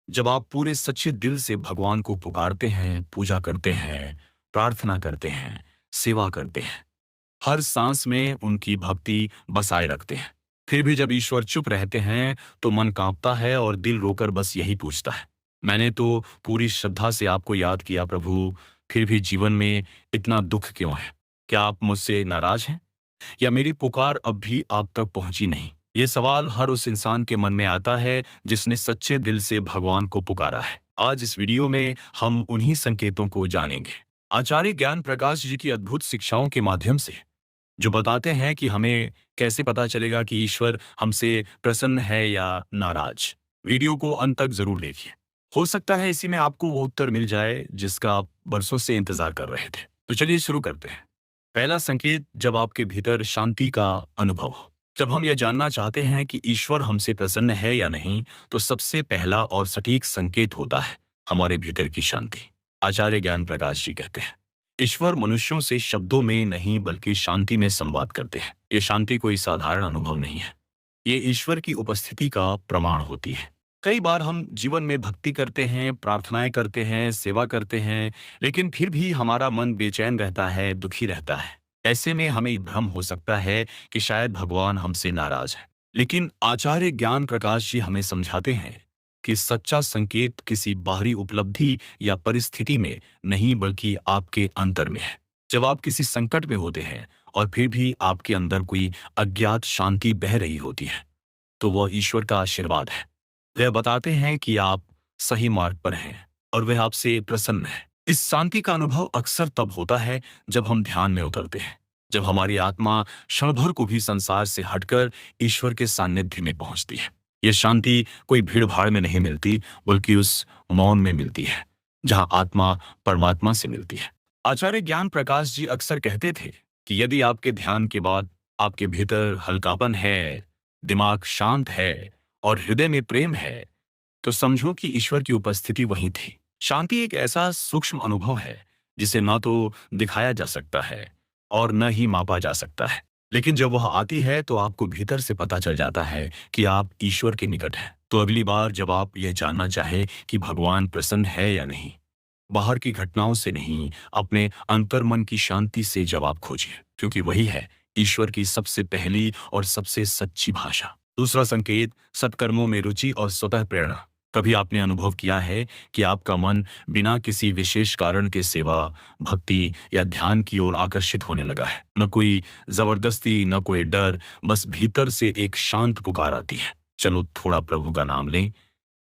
जब आप पूरे सच्चे दिल से भगवान को पुकारते हैं, पूजा करते हैं, प्रार्थना करते हैं, सेवा करते हैं, हर सांस में उनकी भक्ति बसाए रखते हैं। फिर भी जब ईश्वर चुप रहते हैं, तो मन कांपता है और दिल रोकर बस यही पूछता है, मैंने तो पूरी श्रद्धा से आपको याद किया प्रभु, फिर भी जीवन में इतना दुख क्यों है? क्या आप मुझसे नाराज हैं? या मेरी पुकार अब भी आप तक पहुंची नहीं? ये सवाल हर उस इंसान के मन में आता है जिसने सच्चे दिल से भगवान को पुकारा है। आज इस वीडियो में हम उन्हीं संकेतों को जानेंगे, आचार्य ज्ञान प्रकाश जी की अद्भुत शिक्षाओं के माध्यम से, जो बताते हैं कि हमें कैसे पता चलेगा कि ईश्वर हमसे प्रसन्न है या नाराज। वीडियो को अंत तक जरूर देखिए, हो सकता है इसी में आपको वो उत्तर मिल जाए जिसका आप बरसों से इंतजार कर रहे थे। तो चलिए शुरू करते हैं। पहला संकेत, जब आपके भीतर शांति का अनुभव हो। जब हम यह जानना चाहते हैं कि ईश्वर हमसे प्रसन्न है या नहीं, तो सबसे पहला और सटीक संकेत होता है हमारे भीतर की शांति। आचार्य ज्ञान प्रकाश जी कहते हैं, ईश्वर मनुष्यों से शब्दों में नहीं बल्कि शांति में संवाद करते हैं। ये शांति कोई साधारण अनुभव नहीं है, ये ईश्वर की उपस्थिति का प्रमाण होती है। कई बार हम जीवन में भक्ति करते हैं, प्रार्थनाएं करते हैं, सेवा करते हैं, लेकिन फिर भी हमारा मन बेचैन रहता है, दुखी रहता है। ऐसे में हमें भ्रम हो सकता है कि शायद भगवान हमसे नाराज है। लेकिन आचार्य ज्ञान प्रकाश जी हमें समझाते हैं कि सच्चा संकेत किसी बाहरी उपलब्धि या परिस्थिति में नहीं बल्कि आपके अंतर में है। जब आप किसी संकट में होते हैं और फिर भी आपके अंदर कोई अज्ञात शांति बह रही होती है, तो वह ईश्वर का आशीर्वाद है। वह बताते हैं कि आप सही मार्ग पर हैं और वह आपसे प्रसन्न है। इस शांति का अनुभव अक्सर तब होता है जब हम ध्यान में उतरते हैं, जब हमारी आत्मा क्षण भर को भी संसार से हटकर ईश्वर के सानिध्य में पहुंचती है। यह शांति कोई भीड़ भाड़ में नहीं मिलती, बल्कि उस मौन में मिलती है जहां आत्मा परमात्मा से मिलती है। आचार्य ज्ञान प्रकाश जी अक्सर कहते थे कि यदि आपके ध्यान के बाद आपके भीतर हल्कापन है, दिमाग शांत है और हृदय में प्रेम है, तो समझो कि ईश्वर की उपस्थिति वहीं थी। शांति एक ऐसा सूक्ष्म अनुभव है जिसे ना तो दिखाया जा सकता है और न ही मापा जा सकता है, लेकिन जब वह आती है तो आपको भीतर से पता चल जाता है कि आप ईश्वर के निकट हैं। तो अगली बार जब आप यह जानना चाहे कि भगवान प्रसन्न है या नहीं, बाहर की घटनाओं से नहीं, अपने अंतर्मन की शांति से जवाब खोजिए, क्योंकि वही है ईश्वर की सबसे पहली और सबसे सच्ची भाषा। दूसरा संकेत, सत्कर्मों में रुचि और स्वतः प्रेरणा। कभी आपने अनुभव किया है कि आपका मन बिना किसी विशेष कारण के सेवा, भक्ति या ध्यान की ओर आकर्षित होने लगा है? न कोई जबरदस्ती, न कोई डर, बस भीतर से एक शांत पुकार आती है, चलो थोड़ा प्रभु का नाम लें,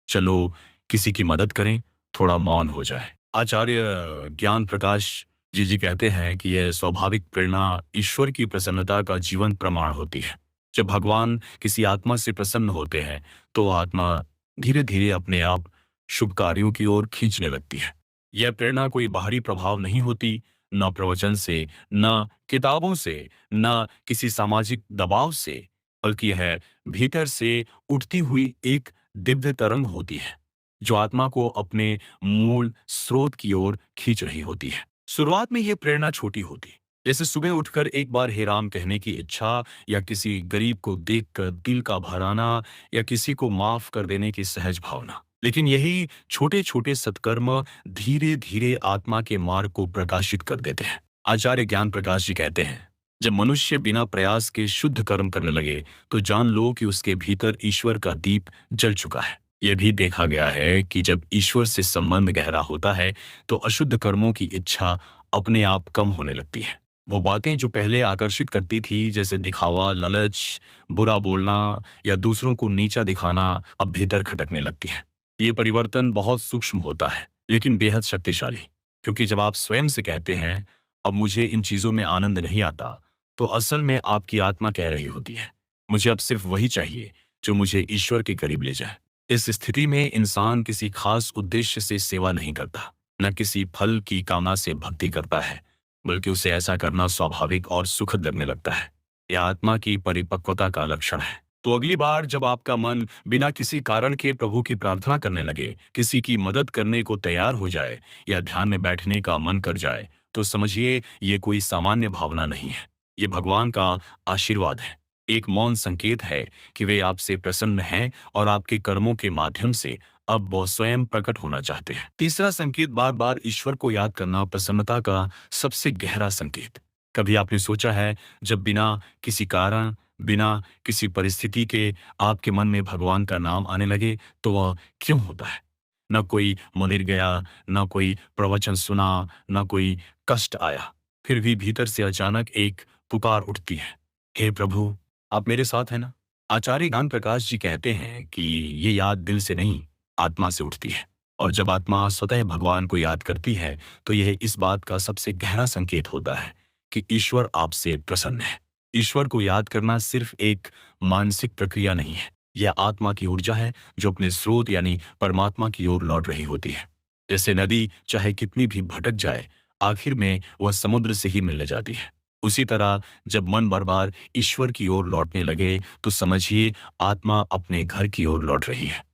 चलो किसी की मदद करें, थोड़ा मौन हो जाए। आचार्य ज्ञान प्रकाश जी कहते हैं कि यह स्वाभाविक प्रेरणा ईश्वर की प्रसन्नता का जीवंत प्रमाण होती है। जब भगवान किसी आत्मा से प्रसन्न होते हैं, तो आत्मा धीरे धीरे अपने आप शुभ कार्यों की ओर खींचने लगती है। यह प्रेरणा कोई बाहरी प्रभाव नहीं होती, न प्रवचन से, न किताबों से, न किसी सामाजिक दबाव से, बल्कि यह भीतर से उठती हुई एक दिव्य तरंग होती है जो आत्मा को अपने मूल स्रोत की ओर खींच रही होती है। शुरुआत में यह प्रेरणा छोटी होती, जैसे सुबह उठकर एक बार हे राम कहने की इच्छा, या किसी गरीब को देखकर दिल का भर आना, या किसी को माफ कर देने की सहज भावना। लेकिन यही छोटे छोटे सत्कर्म धीरे धीरे आत्मा के मार्ग को प्रकाशित कर देते हैं। आचार्य ज्ञान प्रकाश जी कहते हैं, जब मनुष्य बिना प्रयास के शुद्ध कर्म करने लगे, तो जान लो कि उसके भीतर ईश्वर का दीप जल चुका है। यह भी देखा गया है कि जब ईश्वर से संबंध गहरा होता है, तो अशुद्ध कर्मों की इच्छा अपने आप कम होने लगती है। वो बातें जो पहले आकर्षित करती थी, जैसे दिखावा, लालच, बुरा बोलना या दूसरों को नीचा दिखाना, अब भीतर खटकने लगती है। ये परिवर्तन बहुत सूक्ष्म होता है, लेकिन बेहद शक्तिशाली, क्योंकि जब आप स्वयं से कहते हैं अब मुझे इन चीजों में आनंद नहीं आता, तो असल में आपकी आत्मा कह रही होती है, मुझे अब सिर्फ वही चाहिए जो मुझे ईश्वर के करीब ले जाए। इस स्थिति में इंसान किसी खास उद्देश्य से सेवा नहीं करता, न किसी फल की कामना से भक्ति करता है, बल्कि उसे ऐसा करना स्वाभाविक और सुखद लगने लगता है। यह आत्मा की परिपक्वता का लक्षण है। तो अगली बार जब आपका मन बिना किसी कारण के प्रभु की प्रार्थना करने लगे, किसी की मदद करने को तैयार हो जाए, या ध्यान में बैठने का मन कर जाए, तो समझिए ये कोई सामान्य भावना नहीं है, ये भगवान का आशीर्वाद है। एक मौन संकेत है कि वे आपसे प्रसन्न हैं और आपके कर्मों के माध्यम से अब वो स्वयं प्रकट होना चाहते हैं। तीसरा संकेत, बार बार ईश्वर को याद करना प्रसन्नता का सबसे गहरा संकेत। कभी आपने सोचा है, जब बिना किसी कारण, बिना किसी परिस्थिति के आपके मन में भगवान का नाम आने लगे, तो वह क्यों होता है? न कोई मंदिर गया, न कोई प्रवचन सुना, न कोई कष्ट आया, फिर भी भीतर से अचानक एक पुकार उठती है, हे प्रभु, आप मेरे साथ हैं ना? आचार्य ज्ञान प्रकाश जी कहते हैं कि ये याद दिल से नहीं, आत्मा से उठती है। और जब आत्मा स्वतः भगवान को याद करती है, तो यह इस बात का सबसे गहरा संकेत होता है कि ईश्वर आपसे प्रसन्न है। ईश्वर को याद करना सिर्फ एक मानसिक प्रक्रिया नहीं है, यह आत्मा की ऊर्जा है जो अपने स्रोत यानी परमात्मा की ओर लौट रही होती है। जैसे नदी चाहे कितनी भी भटक जाए, आखिर में वह समुद्र से ही मिलने जाती है। उसी तरह जब मन बार बार ईश्वर की ओर लौटने लगे, तो समझिए आत्मा अपने घर की ओर लौट रही है।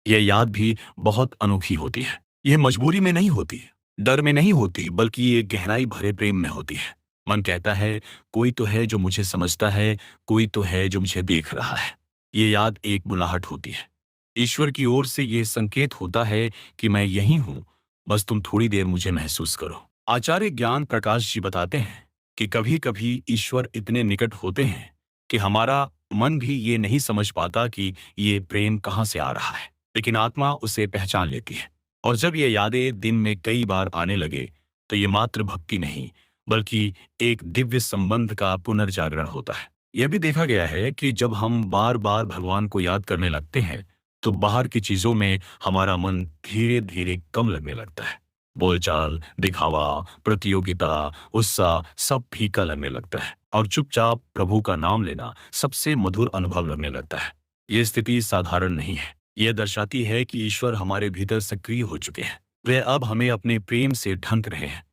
यह याद भी बहुत अनोखी होती है। यह मजबूरी में नहीं होती, डर में नहीं होती, बल्कि ये गहराई भरे प्रेम में होती है। मन कहता है, कोई तो है जो मुझे समझता है, कोई तो है जो मुझे देख रहा है। ये याद एक बुलाहट होती है। ईश्वर की ओर से यह संकेत होता है कि मैं यही हूं, बस तुम थोड़ी देर मुझे महसूस करो। आचार्य ज्ञान प्रकाश जी बताते हैं कि कभी कभी ईश्वर इतने निकट होते हैं कि हमारा मन भी ये नहीं समझ पाता कि ये प्रेम कहाँ से आ रहा है, लेकिन आत्मा उसे पहचान लेती है। और जब ये यादें दिन में कई बार आने लगे, तो ये मात्र भक्ति नहीं, बल्कि एक दिव्य संबंध का पुनर्जागरण होता है। यह भी देखा गया है कि जब हम बार बार भगवान को याद करने लगते हैं, तो बाहर की चीजों में हमारा मन धीरे धीरे कम लगने लगता है। बोलचाल, दिखावा, प्रतियोगिता, उत्साह सब फीका लगने लगता है और चुपचाप प्रभु का नाम लेना सबसे मधुर अनुभव लगने लगता है। ये स्थिति साधारण नहीं है। यह दर्शाती है कि ईश्वर हमारे भीतर सक्रिय हो चुके हैं। वे अब हमें अपने प्रेम से ढंक रहे हैं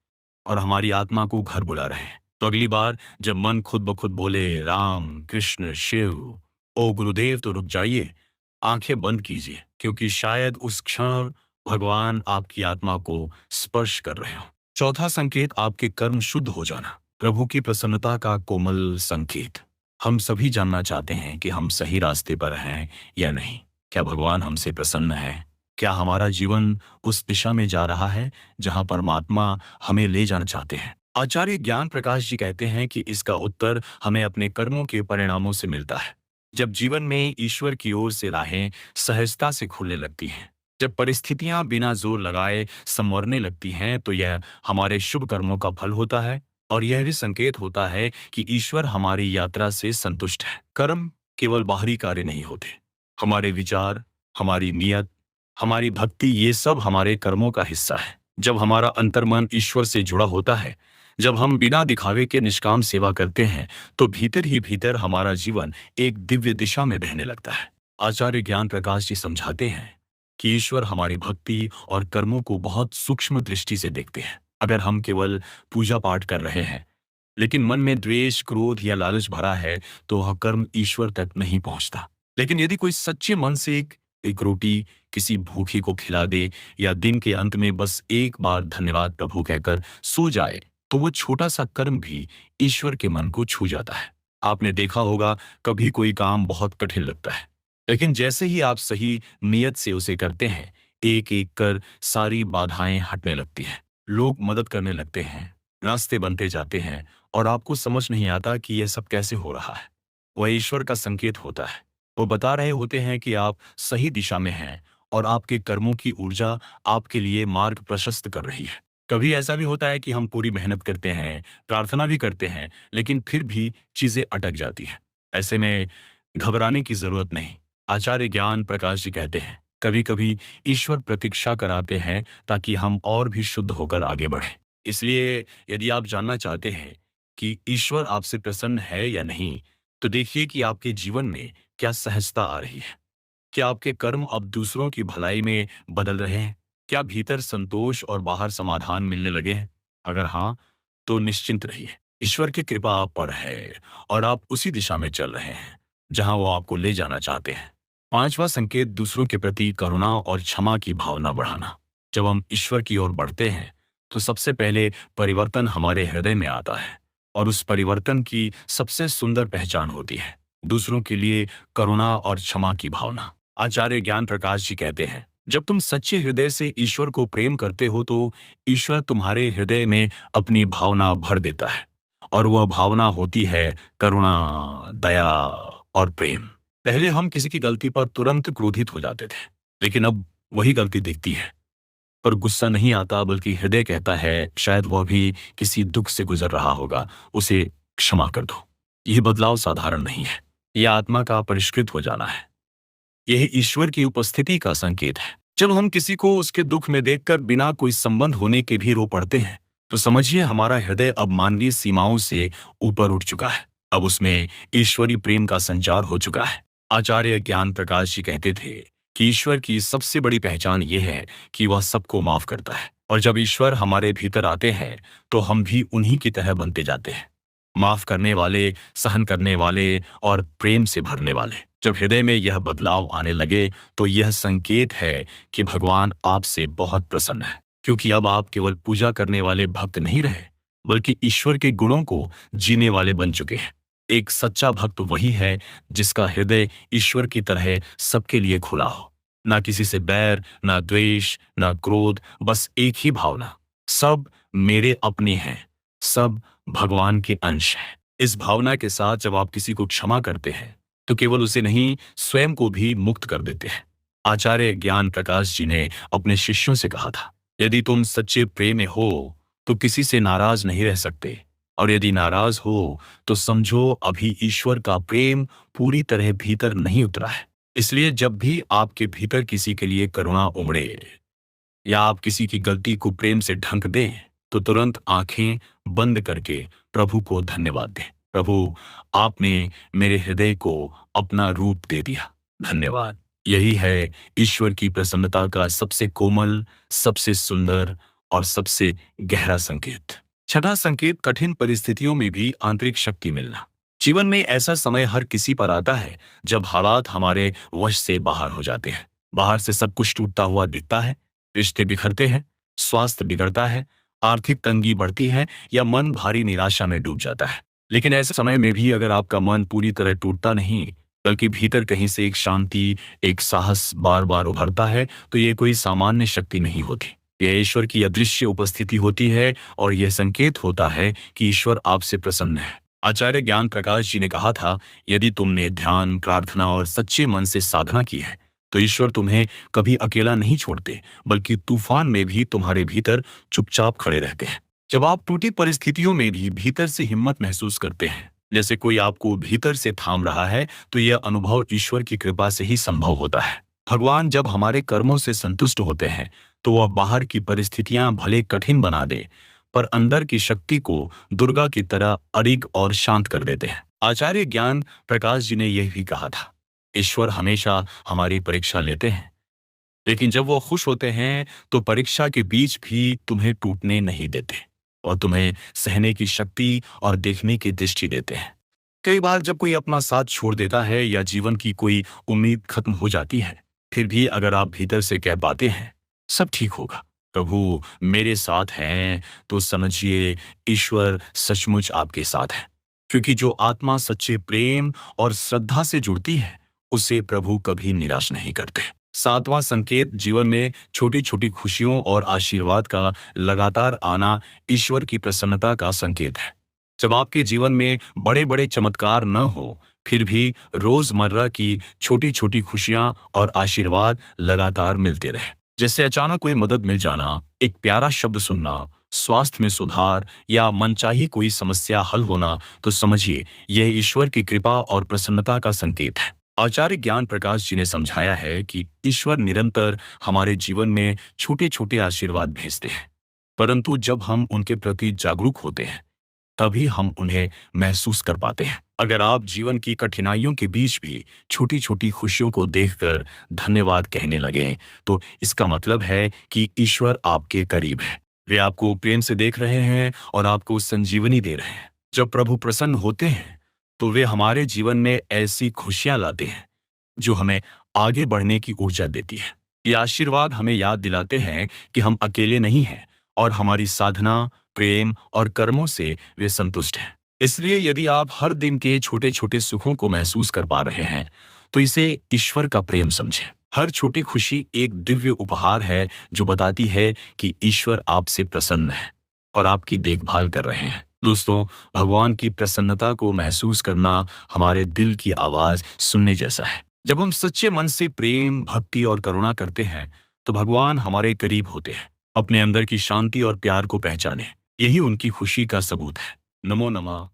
और हमारी आत्मा को घर बुला रहे हैं। तो अगली बार जब मन खुद ब खुद बोले, राम, कृष्ण, शिव, ओ गुरुदेव, तो रुक जाइए, आंखें बंद कीजिए, क्योंकि शायद उस क्षण भगवान आपकी आत्मा को स्पर्श कर रहे हो। चौथा संकेत, आपके कर्म शुद्ध हो जाना। प्रभु की प्रसन्नता का कोमल संकेत। हम सभी जानना चाहते हैं कि हम सही रास्ते पर हैं या नहीं। क्या भगवान हमसे प्रसन्न है? क्या हमारा जीवन उस दिशा में जा रहा है जहां परमात्मा हमें ले जाना चाहते हैं? आचार्य ज्ञान प्रकाश जी कहते हैं कि इसका उत्तर हमें अपने कर्मों के परिणामों से मिलता है। जब जीवन में ईश्वर की ओर से राहें सहजता से खुलने लगती हैं, जब परिस्थितियां बिना जोर लगाए संवरने लगती हैं, तो यह हमारे शुभ कर्मों का फल होता है। और यह भी संकेत होता है कि ईश्वर हमारी यात्रा से संतुष्ट है। कर्म केवल बाहरी कार्य नहीं होते। हमारे विचार, हमारी नियत, हमारी भक्ति, ये सब हमारे कर्मों का हिस्सा है। जब हमारा अंतर्मन ईश्वर से जुड़ा होता है, जब हम बिना दिखावे के निष्काम सेवा करते हैं, तो भीतर ही भीतर हमारा जीवन एक दिव्य दिशा में बहने लगता है। आचार्य ज्ञान प्रकाश जी समझाते हैं कि ईश्वर हमारी भक्ति और कर्मों को बहुत सूक्ष्म दृष्टि से देखते हैं। अगर हम केवल पूजा पाठ कर रहे हैं, लेकिन मन में द्वेष, क्रोध या लालच भरा है, तो वह कर्म ईश्वर तक नहीं पहुंचता। लेकिन यदि कोई सच्चे मन से एक रोटी किसी भूखे को खिला दे, या दिन के अंत में बस एक बार धन्यवाद प्रभु कहकर सो जाए, तो वो छोटा सा कर्म भी ईश्वर के मन को छू जाता है। आपने देखा होगा, कभी कोई काम बहुत कठिन लगता है, लेकिन जैसे ही आप सही नियत से उसे करते हैं, एक एक कर सारी बाधाएं हटने लगती हैं। लोग मदद करने लगते हैं, रास्ते बनते जाते हैं, और आपको समझ नहीं आता कि यह सब कैसे हो रहा है। वह ईश्वर का संकेत होता है। वो बता रहे होते हैं कि आप सही दिशा में हैं और आपके कर्मों की ऊर्जा आपके लिए मार्ग प्रशस्त कर रही है। कभी ऐसा भी होता है कि हम पूरी मेहनत करते हैं, प्रार्थना भी करते हैं, लेकिन फिर भी चीजें अटक जाती हैं। ऐसे में घबराने की जरूरत नहीं। आचार्य ज्ञान प्रकाश जी कहते हैं, कभी कभी ईश्वर प्रतीक्षा कराते हैं ताकि हम और भी शुद्ध होकर आगे बढ़ें। इसलिए यदि आप जानना चाहते हैं कि ईश्वर आपसे प्रसन्न है या नहीं, तो देखिए कि आपके जीवन में क्या सहजता आ रही है। क्या आपके कर्म अब दूसरों की भलाई में बदल रहे हैं? क्या भीतर संतोष और बाहर समाधान मिलने लगे हैं? अगर हाँ, तो निश्चिंत रहिए, ईश्वर की कृपा आप पर है और आप उसी दिशा में चल रहे हैं जहां वो आपको ले जाना चाहते हैं। पांचवा संकेत, दूसरों के प्रति करुणा और क्षमा की भावना बढ़ाना। जब हम ईश्वर की ओर बढ़ते हैं, तो सबसे पहले परिवर्तन हमारे हृदय में आता है, और उस परिवर्तन की सबसे सुंदर पहचान होती है दूसरों के लिए करुणा और क्षमा की भावना। आचार्य ज्ञान प्रकाश जी कहते हैं, जब तुम सच्चे हृदय से ईश्वर को प्रेम करते हो तो ईश्वर तुम्हारे हृदय में अपनी भावना भर देता है, और वह भावना होती है करुणा, दया और प्रेम। पहले हम किसी की गलती पर तुरंत क्रोधित हो जाते थे, लेकिन अब वही गलती दिखती है पर गुस्सा नहीं आता, बल्कि हृदय कहता है शायद वह भी किसी दुख से गुजर रहा होगा, उसे क्षमा कर दो। यह बदलाव साधारण नहीं है, यह आत्मा का परिष्कृत हो जाना है। यह ईश्वर की उपस्थिति का संकेत है। जब हम किसी को उसके दुख में देखकर बिना कोई संबंध होने के भी रो पड़ते हैं, तो समझिए हमारा हृदय अब मानवीय सीमाओं से ऊपर उठ चुका है। अब उसमें ईश्वरीय प्रेम का संचार हो चुका है। आचार्य ज्ञान प्रकाश जी कहते थे कि ईश्वर की सबसे बड़ी पहचान यह है कि वह सबको माफ करता है, और जब ईश्वर हमारे भीतर आते हैं तो हम भी उन्हीं की तरह बनते जाते हैं, माफ करने वाले, सहन करने वाले और प्रेम से भरने वाले। जब हृदय में यह बदलाव आने लगे तो यह संकेत है कि भगवान आपसे बहुत प्रसन्न है, क्योंकि अब आप केवल पूजा करने वाले भक्त नहीं रहे, बल्कि ईश्वर के गुणों को जीने वाले बन चुके हैं। एक सच्चा भक्त वही है जिसका हृदय ईश्वर की तरह सबके लिए खुला हो, ना किसी से बैर, ना द्वेष, ना क्रोध, बस एक ही भावना, सब मेरे अपने हैं, सब भगवान के अंश हैं। इस भावना के साथ जब आप किसी को क्षमा करते हैं तो केवल उसे नहीं, स्वयं को भी मुक्त कर देते हैं। आचार्य ज्ञान प्रकाश जी ने अपने शिष्यों से कहा था, यदि तुम सच्चे प्रेम में हो तो किसी से नाराज नहीं रह सकते, और यदि नाराज हो तो समझो अभी ईश्वर का प्रेम पूरी तरह भीतर नहीं उतरा है। इसलिए जब भी आपके भीतर किसी के लिए करुणा उमड़े या आप किसी की गलती को प्रेम से ढंक दें, तो तुरंत आंखें बंद करके प्रभु को धन्यवाद दें। प्रभु, आपने मेरे हृदय को अपना रूप दे दिया, धन्यवाद। यही है ईश्वर की प्रसन्नता का सबसे कोमल, सबसे सुंदर और सबसे गहरा संकेत। छठा संकेत, कठिन परिस्थितियों में भी आंतरिक शक्ति मिलना। जीवन में ऐसा समय हर किसी पर आता है जब हालात हमारे वश से बाहर हो जाते हैं। बाहर से सब कुछ टूटता हुआ दिखता है, रिश्ते बिखरते हैं, स्वास्थ्य बिगड़ता है, आर्थिक तंगी बढ़ती है या मन भारी निराशा में डूब जाता है। लेकिन ऐसे समय में भी अगर आपका मन पूरी तरह टूटता नहीं, बल्कि भीतर कहीं से एक शांति, एक साहस बार बार उभरता है, तो ये कोई सामान्य शक्ति नहीं होती, यह ईश्वर की अदृश्य उपस्थिति होती है, और यह संकेत होता है कि ईश्वर आपसे प्रसन्न है। आचार्य ज्ञान प्रकाश जी ने कहा था, यदि तुमने ध्यान, प्रार्थना और सच्चे मन से साधना की है तो ईश्वर तुम्हें कभी अकेला नहीं छोड़ते, बल्कि तूफान में भी तुम्हारे भीतर चुपचाप खड़े रहते हैं। जब आप टूटी परिस्थितियों में भी भीतर से हिम्मत महसूस करते हैं, जैसे कोई आपको भीतर से थाम रहा है, तो यह अनुभव ईश्वर की कृपा से ही संभव होता है। भगवान जब हमारे कर्मों से संतुष्ट होते हैं तो वह बाहर की परिस्थितियां भले कठिन बना दे, पर अंदर की शक्ति को दुर्गा की तरह अडिग और शांत कर देते हैं। आचार्य ज्ञान प्रकाश जी ने यह भी कहा था, ईश्वर हमेशा हमारी परीक्षा लेते हैं, लेकिन जब वो खुश होते हैं तो परीक्षा के बीच भी तुम्हें टूटने नहीं देते, और तुम्हें सहने की शक्ति और देखने की दृष्टि देते हैं। कई बार जब कोई अपना साथ छोड़ देता है या जीवन की कोई उम्मीद खत्म हो जाती है, फिर भी अगर आप भीतर से कह पाते हैं सब ठीक होगा, प्रभु मेरे साथ हैं, तो समझिए ईश्वर सचमुच आपके साथ है। क्योंकि जो आत्मा सच्चे प्रेम और श्रद्धा से जुड़ती है उसे प्रभु कभी निराश नहीं करते। सातवां संकेत, जीवन में छोटी छोटी खुशियों और आशीर्वाद का लगातार आना ईश्वर की प्रसन्नता का संकेत है। जब आपके जीवन में बड़े बड़े चमत्कार न हो, फिर भी रोजमर्रा की छोटी छोटी खुशियां और आशीर्वाद लगातार मिलते रहे, जैसे अचानक कोई मदद मिल जाना, एक प्यारा शब्द सुनना, स्वास्थ्य में सुधार या मनचाही कोई समस्या हल होना, तो समझिए यह ईश्वर की कृपा और प्रसन्नता का संकेत है। आचार्य ज्ञान प्रकाश जी ने समझाया है कि ईश्वर निरंतर हमारे जीवन में छोटे छोटे आशीर्वाद भेजते हैं, परंतु जब हम उनके प्रति जागरूक होते हैं तभी हम उन्हें महसूस कर पाते हैं। अगर आप जीवन की कठिनाइयों के बीच भी छोटी छोटी खुशियों को देखकर धन्यवाद कहने लगें, तो इसका मतलब है कि ईश्वर आपके करीब है, वे आपको प्रेम से देख रहे हैं और आपको संजीवनी दे रहे हैं। जब प्रभु प्रसन्न होते हैं तो वे हमारे जीवन में ऐसी खुशियां लाते हैं जो हमें आगे बढ़ने की ऊर्जा देती है। ये आशीर्वाद हमें याद दिलाते हैं कि हम अकेले नहीं हैं, और हमारी साधना, प्रेम और कर्मों से वे संतुष्ट हैं। इसलिए यदि आप हर दिन के छोटे छोटे सुखों को महसूस कर पा रहे हैं तो इसे ईश्वर का प्रेम समझें। हर छोटी खुशी एक दिव्य उपहार है जो बताती है कि ईश्वर आपसे प्रसन्न है और आपकी देखभाल कर रहे हैं। दोस्तों, भगवान की प्रसन्नता को महसूस करना हमारे दिल की आवाज सुनने जैसा है। जब हम सच्चे मन से प्रेम, भक्ति और करुणा करते हैं, तो भगवान हमारे करीब होते हैं। अपने अंदर की शांति और प्यार को पहचाने, यही उनकी खुशी का सबूत है। नमो नमः।